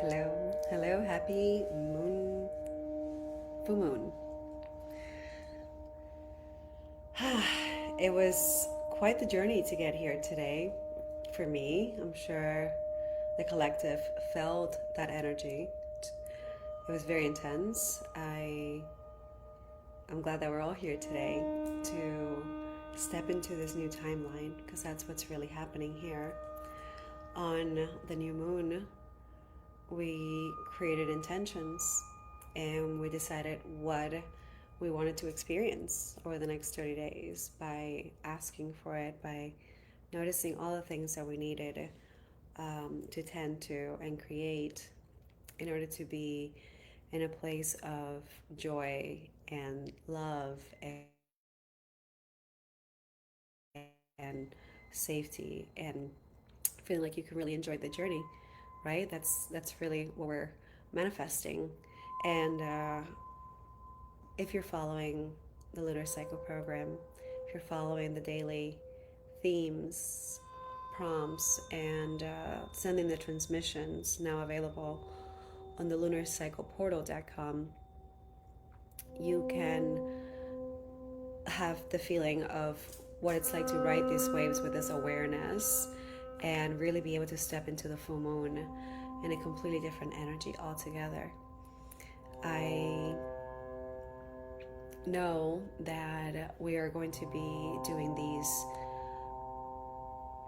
Hello, hello, happy full moon. It was quite the journey to get here today for me. I'm sure the collective felt that energy. It was very intense. I'm glad that we're all here today to step into this new timeline because that's what's really happening here. On the new moon, we created intentions and we decided what we wanted to experience over the next 30 days by asking for it, by noticing all the things that we needed to tend to and create in order to be in a place of joy and love and safety and feeling like you can really enjoy the journey, right? That's really what we're manifesting. And if you're following the Lunar Cycle program, if you're following the daily themes, prompts, and sending the transmissions now available on the lunarcycleportal.com, you can have the feeling of what it's like to ride these waves with this awareness and really be able to step into the full moon in a completely different energy altogether. I know that we are going to be doing these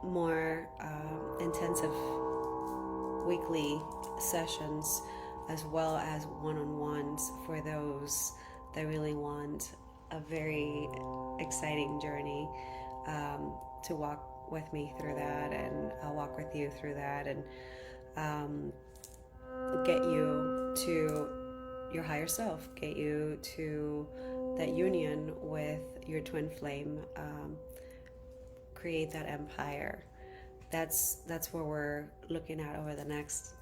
more intensive weekly sessions as well as one-on-ones for those that really want a very exciting journey to walk with me through that, and I'll walk with you through that and um, get you to your higher self, get you to that union with your twin flame, create that empire. That's where we're looking at over the next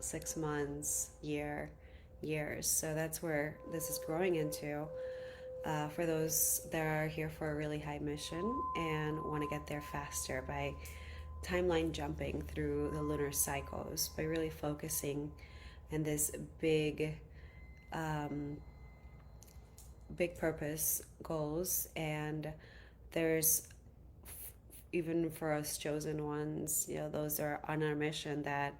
6 months, years. So that's where this is growing into. For those that are here for a really high mission and want to get there faster by timeline jumping through the lunar cycles, by really focusing in this um, big purpose goals. And there's, even for us chosen ones, those are on our mission that,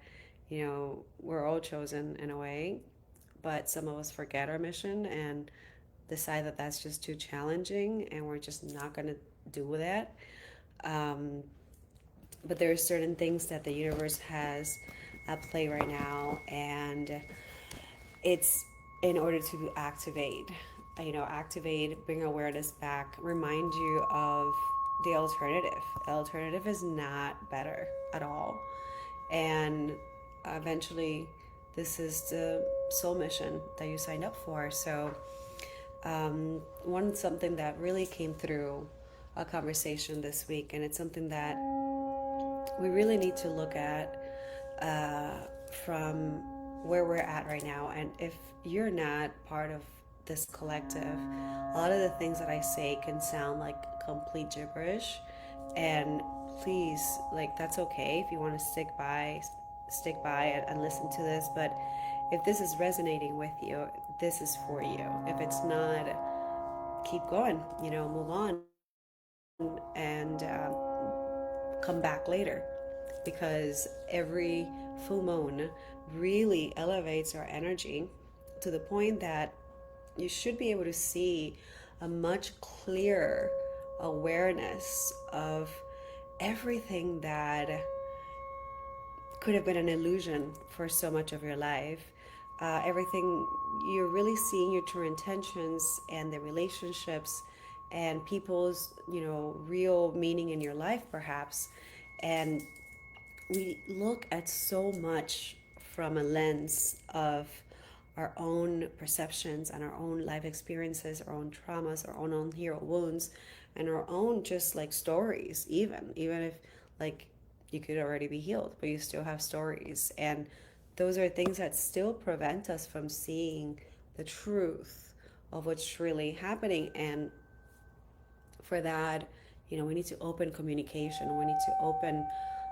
we're all chosen in a way, but some of us forget our mission and decide that that's just too challenging and we're just not going to do that. Um, but there are certain things that the universe has at play right now, and it's in order to activate, bring awareness back, remind you of the alternative. The alternative is not better at all. And eventually, this is the soul mission that you signed up for. So, something that really came through a conversation this week, and it's something that we really need to look at from where we're at right now. And if you're not part of this collective, a lot of the things that I say can sound like complete gibberish. And please, like, that's okay if you want to stick by and listen to this. But if this is resonating with you, this is for you. If it's not, keep going, move on and come back later, because every full moon really elevates our energy to the point that you should be able to see a much clearer awareness of everything that could have been an illusion for so much of your life. Everything, you're really seeing your true intentions and the relationships and people's, real meaning in your life, perhaps. And we look at so much from a lens of our own perceptions and our own life experiences, our own traumas, our own hero wounds, and our own just like stories, even if like you could already be healed, but you still have stories. And those are things that still prevent us from seeing the truth of what's really happening. And for that, we need to open communication. We need to open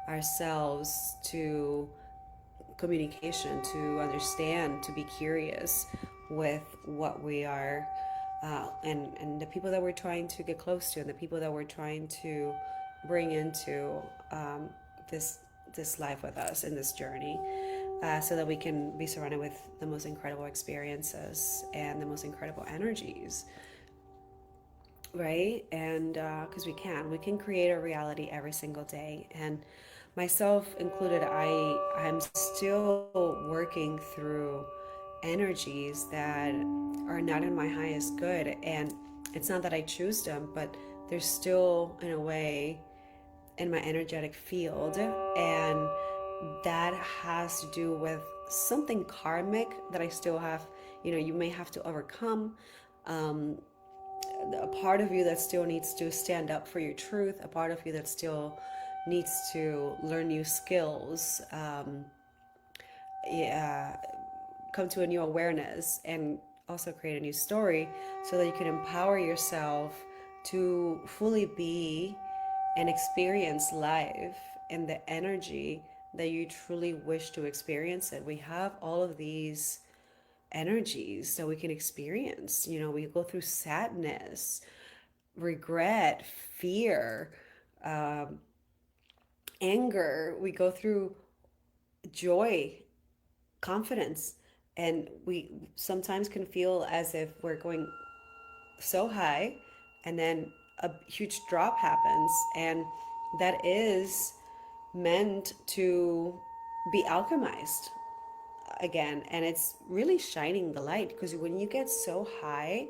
ourselves to communication, to understand, to be curious with what we are, and the people that we're trying to get close to, and the people that we're trying to bring into um, this this life with us in this journey, so that we can be surrounded with the most incredible experiences and the most incredible energies, right? And because we can create a reality every single day, and myself included, I'm still working through energies that are not in my highest good, and it's not that I choose them, but they're still in a way in my energetic field, and that has to do with something karmic that I still have. You may have to overcome, um, a part of you that still needs to stand up for your truth, a part of you that still needs to learn new skills, yeah, come to a new awareness, and also create a new story so that you can empower yourself to fully be and experience life in the energy that you truly wish to experience it. We have all of these energies that we can experience. We go through sadness, regret, fear, um, anger. We go through joy, confidence, and we sometimes can feel as if we're going so high, and then a huge drop happens, and that is meant to be alchemized again. And it's really shining the light, because when you get so high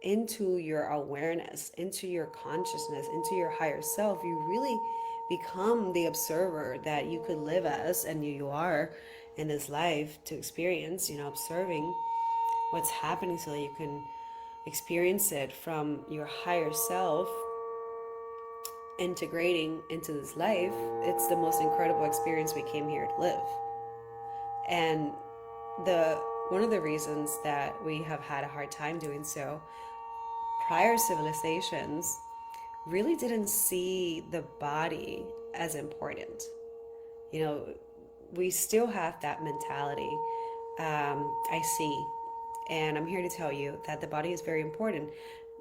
into your awareness, into your consciousness, into your higher self, you really become the observer that you could live as, and you are in this life to experience, observing what's happening so that you can experience it from your higher self, integrating into this life. It's the most incredible experience we came here to live. And the one of the reasons that we have had a hard time doing so, prior civilizations really didn't see the body as important. You know, we still have that mentality. I see. And I'm here to tell you that the body is very important.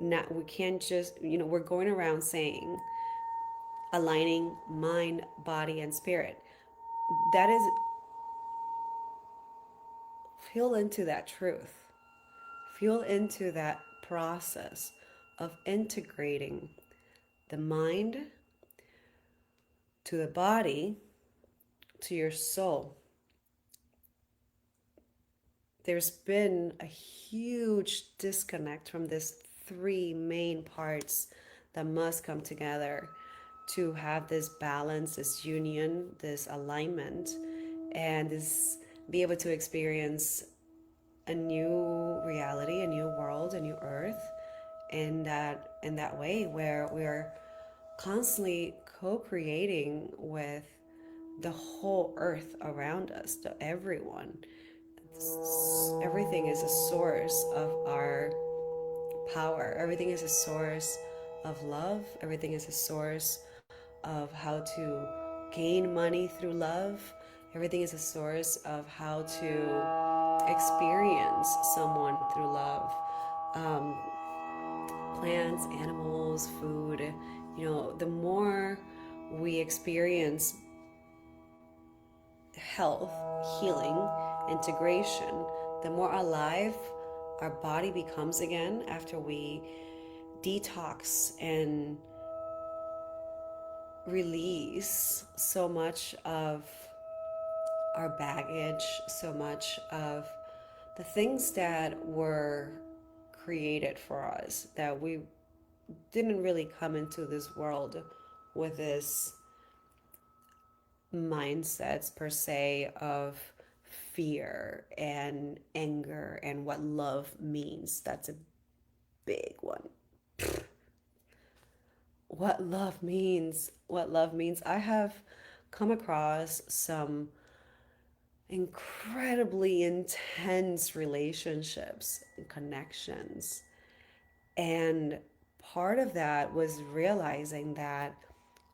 Not, we can't just, we're going around saying aligning mind, body, and spirit. That is, feel into that truth. Feel into that process of integrating the mind to the body to your soul. There's been a huge disconnect from these three main parts that must come together to have this balance, this union, this alignment, and this be able to experience a new reality, a new world, a new earth, in that way where we're constantly co-creating with the whole earth around us, to everyone. Everything is a source of our power. Everything is a source of love. Everything is a source of how to gain money through love. Everything is a source of how to experience someone through love. Um, Plants, animals, food. The more we experience health, healing, integration, the more alive our body becomes again after we detox and release so much of our baggage, so much of the things that were created for us, that we didn't really come into this world with this mindsets per se of fear and anger and what love means. That's a big one. What love means. I have come across some incredibly intense relationships and connections. And part of that was realizing that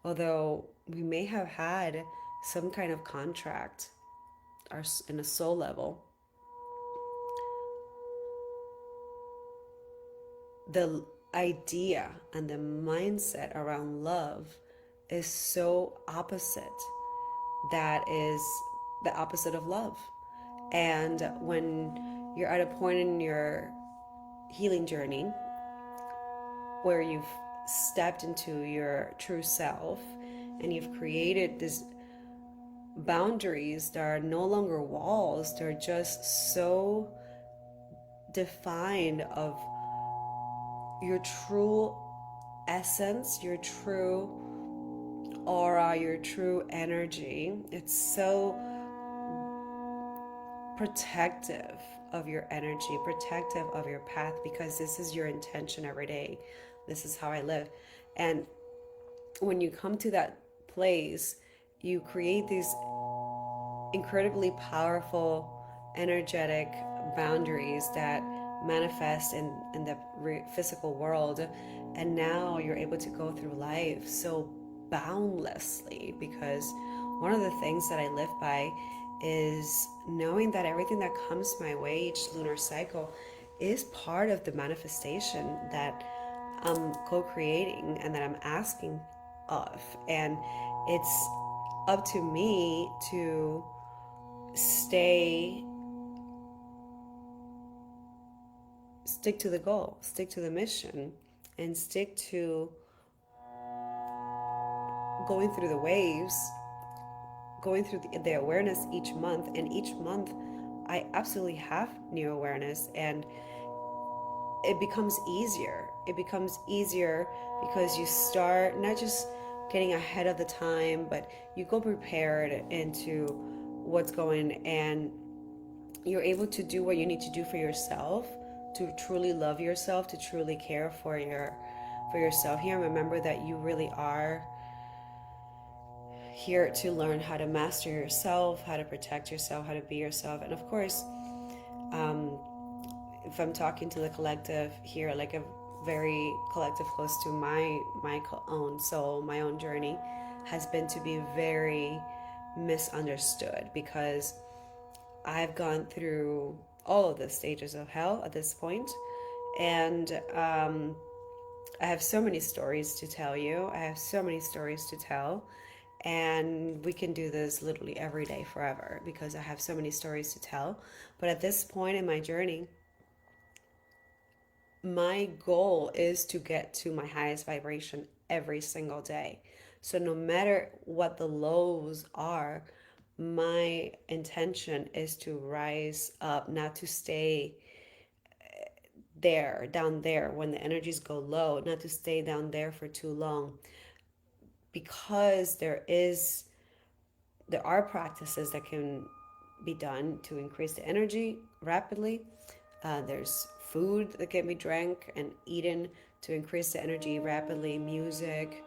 although we may have had some kind of contract our in a soul level, the idea and the mindset around love is so opposite. That is the opposite of love. And when you're at a point in your healing journey where you've stepped into your true self and you've created these boundaries that are no longer walls, they're just so defined of your true essence, your true aura, your true energy. It's so protective of your energy, protective of your path, because this is your intention every day. This is how I live. And when you come to that place, you create these incredibly powerful, energetic boundaries that manifest in the physical world. And now you're able to go through life so boundlessly, because one of the things that I live by is knowing that everything that comes my way each lunar cycle is part of the manifestation that I'm co-creating and that I'm asking of. And it's up to me to stick to the goal, stick to the mission, and stick to going through the waves, going through the awareness each month. And each month I absolutely have new awareness, and it becomes easier. It becomes easier because you start not just getting ahead of the time, but you go prepared into what's going, and you're able to do what you need to do for yourself, to truly love yourself, to truly care for yourself here. And remember that you really are here to learn how to master yourself, how to protect yourself, how to be yourself. And of course, if I'm talking to the collective here, like a very collective close to my own soul, my own journey has been to be very misunderstood, because I've gone through all of the stages of hell at this point, and I have so many stories to tell you. I have so many stories to tell, and we can do this literally every day forever, because I have so many stories to tell. But at this point in my journey, my goal is to get to my highest vibration every single day. So no matter what the lows are, my intention is to rise up, not to stay down there when the energies go low, not to stay down there for too long, because there are practices that can be done to increase the energy rapidly. There's food that can be drank and eaten to increase the energy rapidly. Music.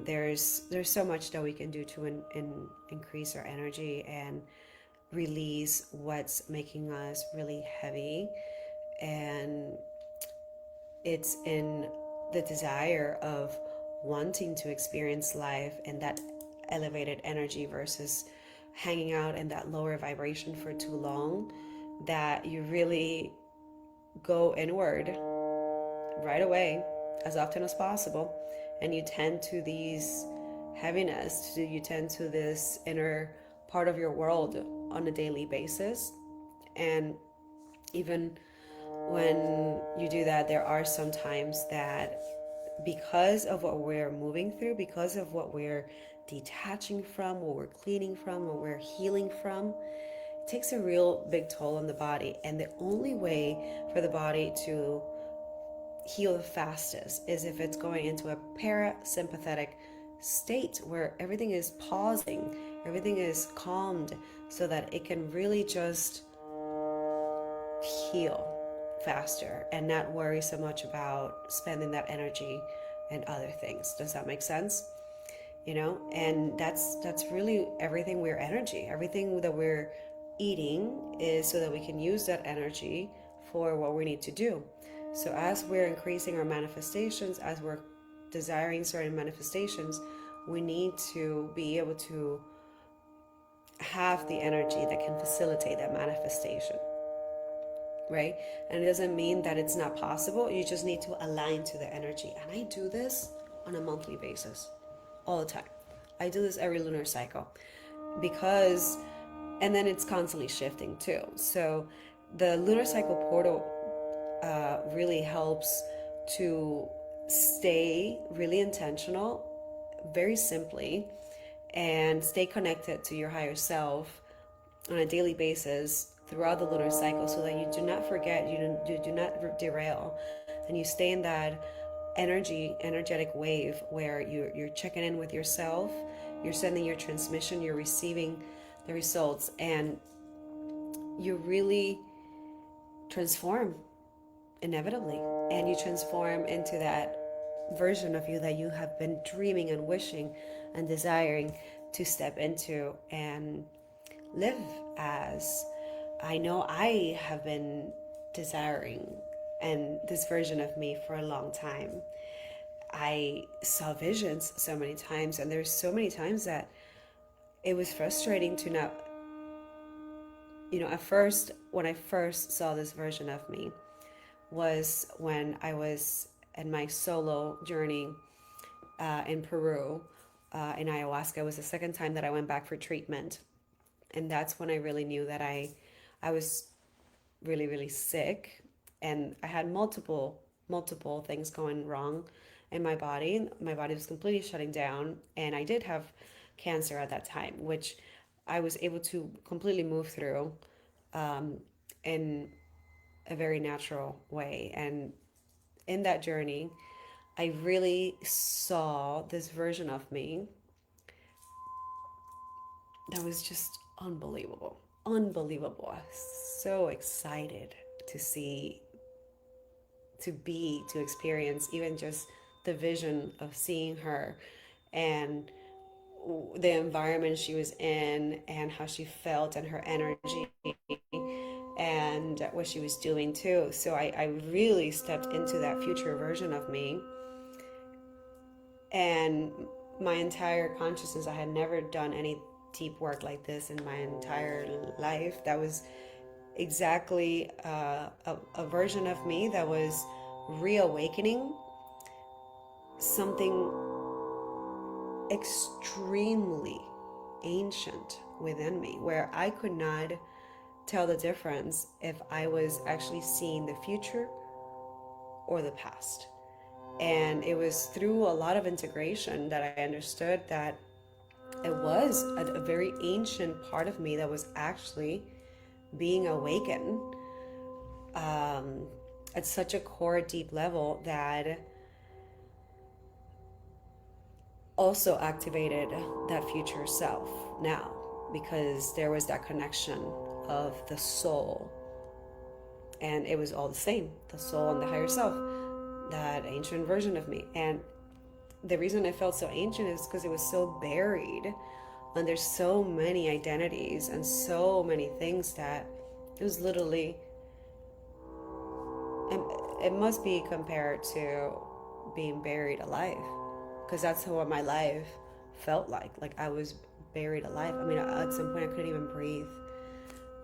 There's so much that we can do to increase our energy and release what's making us really heavy. And it's in the desire of wanting to experience life in that elevated energy versus hanging out in that lower vibration for too long, that you really go inward right away as often as possible, and you tend to these heaviness, you tend to this inner part of your world on a daily basis. And even when you do that, there are some times that, because of what we're moving through, because of what we're detaching from, what we're cleaning from, what we're healing from, it takes a real big toll on the body. And the only way for the body to heal the fastest is if it's going into a parasympathetic state where everything is pausing, everything is calmed, so that it can really just heal faster and not worry so much about spending that energy and other things. Does that make sense? And that's really everything. We're energy. Everything that we're eating is so that we can use that energy for what we need to do. So as we're increasing our manifestations, as we're desiring certain manifestations, we need to be able to have the energy that can facilitate that manifestation, right? And it doesn't mean that it's not possible. You just need to align to the energy. And I do this on a monthly basis all the time. I do this every lunar cycle because, and then it's constantly shifting too. So the lunar cycle portal really helps to stay really intentional, very simply, and stay connected to your higher self on a daily basis throughout the lunar cycle, so that you do not forget, you do not derail, and you stay in that energetic wave where you're checking in with yourself, you're sending your transmission, you're receiving the results, and you really transform inevitably, and you transform into that version of you that you have been dreaming and wishing and desiring to step into and live as. I know I have been desiring and this version of me for a long time. I saw visions so many times, and there's so many times that it was frustrating to not, at first, when I first saw this version of me was when I was in my solo journey in Peru, in ayahuasca. It was the second time that I went back for treatment. And that's when I really knew that I was really, really sick. And I had multiple things going wrong in my body. My body was completely shutting down. And I did have cancer at that time, which I was able to completely move through in a very natural way. And in that journey, I really saw this version of me that was just unbelievable. Unbelievable. I was so excited to see, to experience even just the vision of seeing her and the environment she was in and how she felt and her energy and what she was doing too. So I really stepped into that future version of me, and my entire consciousness, I had never done any deep work like this in my entire life. That was exactly a version of me that was reawakening something extremely ancient within me, where I could not tell the difference if I was actually seeing the future or the past. And it was through a lot of integration that I understood that it was a very ancient part of me that was actually being awakened at such a core, deep level that also activated that future self now, because there was that connection of the soul, and it was all the same, the soul and the higher self, that ancient version of me. And the reason it felt so ancient is because it was so buried, and there's so many identities and so many things that it was literally, it must be compared to being buried alive, because that's what my life felt like I was buried alive. I mean, at some point I couldn't even breathe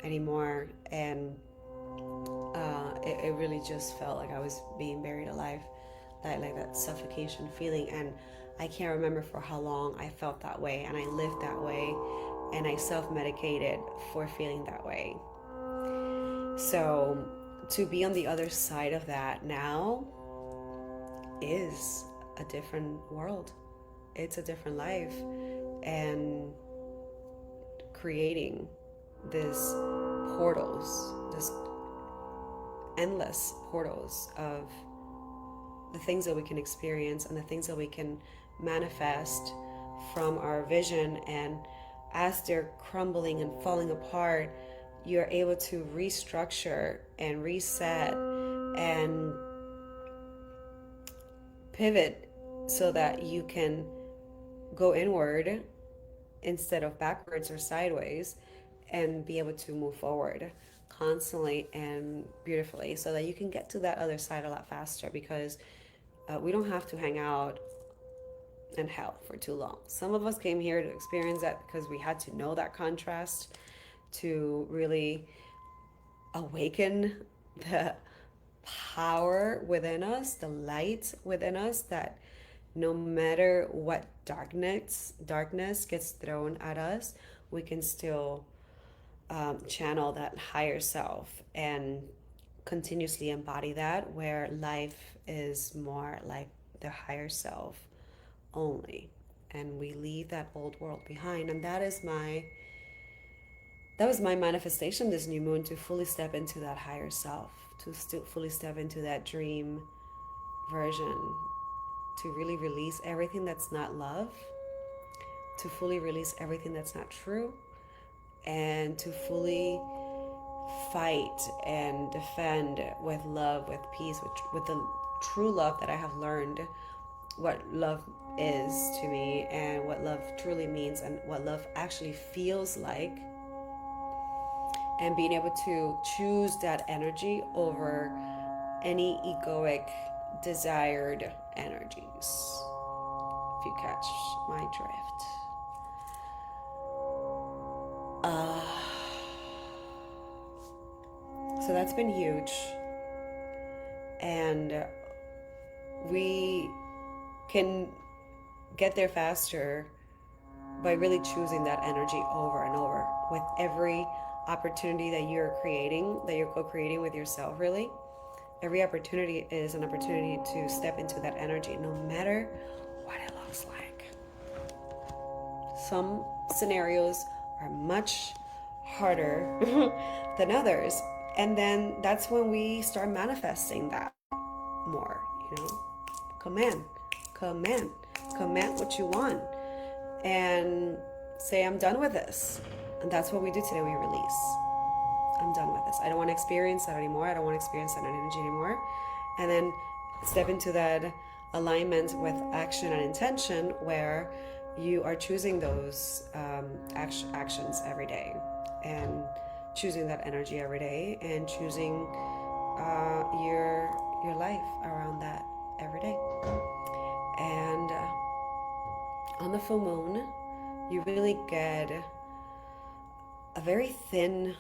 anymore, and it really just felt like I was being buried alive, like that suffocation feeling. And I can't remember for how long I felt that way, and I lived that way, and I self-medicated for feeling that way. So to be on the other side of that now is a different world. It's a different life, and creating these portals, this endless portals of the things that we can experience and the things that we can manifest from our vision. And as they're crumbling and falling apart, you're able to restructure and reset and pivot so that you can go inward instead of backwards or sideways, and be able to move forward constantly and beautifully, so that you can get to that other side a lot faster. Because we don't have to hang out and hell for too long. Some of us came here to experience that because we had to know that contrast to really awaken the power within us, the light within us, that no matter what darkness gets thrown at us, we can still channel that higher self and continuously embody that, where life is more like the higher self only, and we leave that old world behind. And that was my manifestation this new moon, to fully step into that higher self, to still fully step into that dream version, to really release everything that's not love, to fully release everything that's not true, and to fully fight and defend with love, with peace, with the true love that I have learned what love is to me, and what love truly means, and what love actually feels like, and being able to choose that energy over any egoic desired energies, if you catch my drift. So that's been huge, and we can get there faster by really choosing that energy over and over with every opportunity that you're creating, that you're co-creating with yourself. Really, every opportunity is an opportunity to step into that energy, no matter what it looks like. Some scenarios are much harder than others, and then that's when we start manifesting that more. Command, command, command what you want, and say, I'm done with this. And that's what we do today. We release. I'm done with this. I don't want to experience that anymore. I don't want to experience that energy anymore. And then step into that alignment with action and intention, where you are choosing those actions every day, and choosing that energy every day, and choosing your life around that every day. And on the full moon, you really get a very thin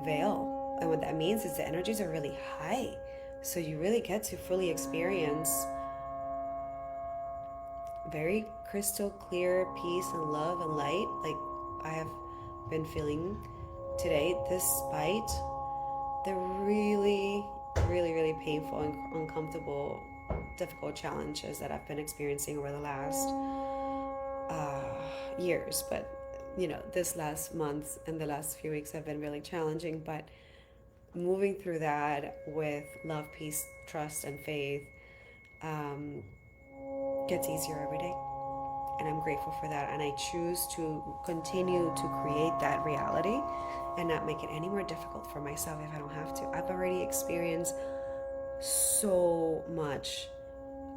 veil. And what that means is the energies are really high. So you really get to fully experience very crystal clear peace and love and light, like I have been feeling today, despite the really, really, really painful and uncomfortable, difficult challenges that I've been experiencing over the last years. But this last month and the last few weeks have been really challenging, but moving through that with love, peace, trust, and faith gets easier every day. And I'm grateful for that. And I choose to continue to create that reality and not make it any more difficult for myself if I don't have to. I've already experienced so much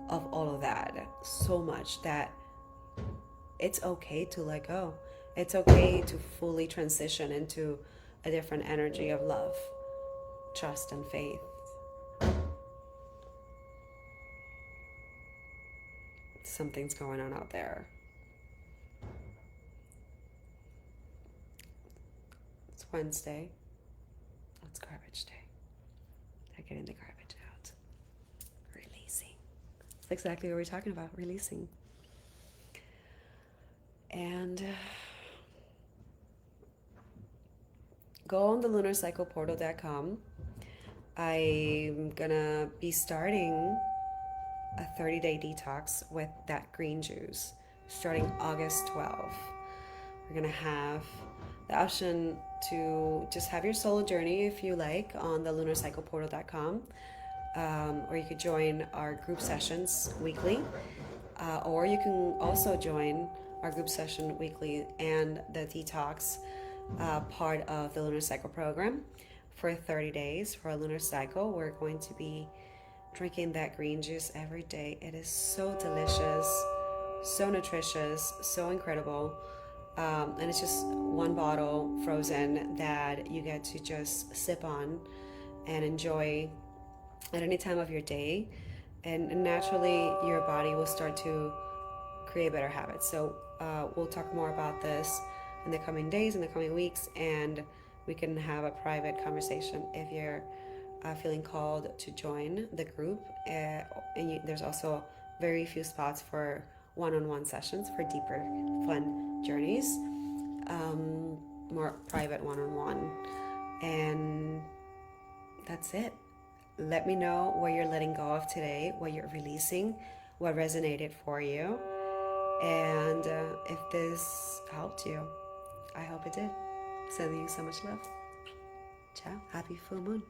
of all of that, so much that it's okay to let go. It's okay to fully transition into a different energy of love, trust, and faith. Something's going on out there. It's Wednesday. It's garbage day. They're getting the garbage out. Releasing. That's exactly what we're talking about, releasing. And go on the lunarcycleportal.com. I'm gonna be starting a 30-day detox with that green juice starting August 12th. We're gonna have the option to just have your solo journey if you like on the lunarcycleportal.com, or you could join our group sessions weekly, or you can also join our group session weekly and the detox part of the lunar cycle program for 30 days for a lunar cycle. We're going to be drinking that green juice every day. It is so delicious, so nutritious, so incredible. And it's just one bottle frozen that you get to just sip on and enjoy at any time of your day. And naturally, your body will start to create better habits. So we'll talk more about this in the coming days, in the coming weeks, and we can have a private conversation if you're feeling called to join the group. There's also very few spots for one-on-one sessions for deeper, fun journeys, more private one-on-one, and that's it. Let me know what you're letting go of today, what you're releasing, what resonated for you, and if this helped you. I hope it did. Sending you so much love. Ciao. Happy full moon.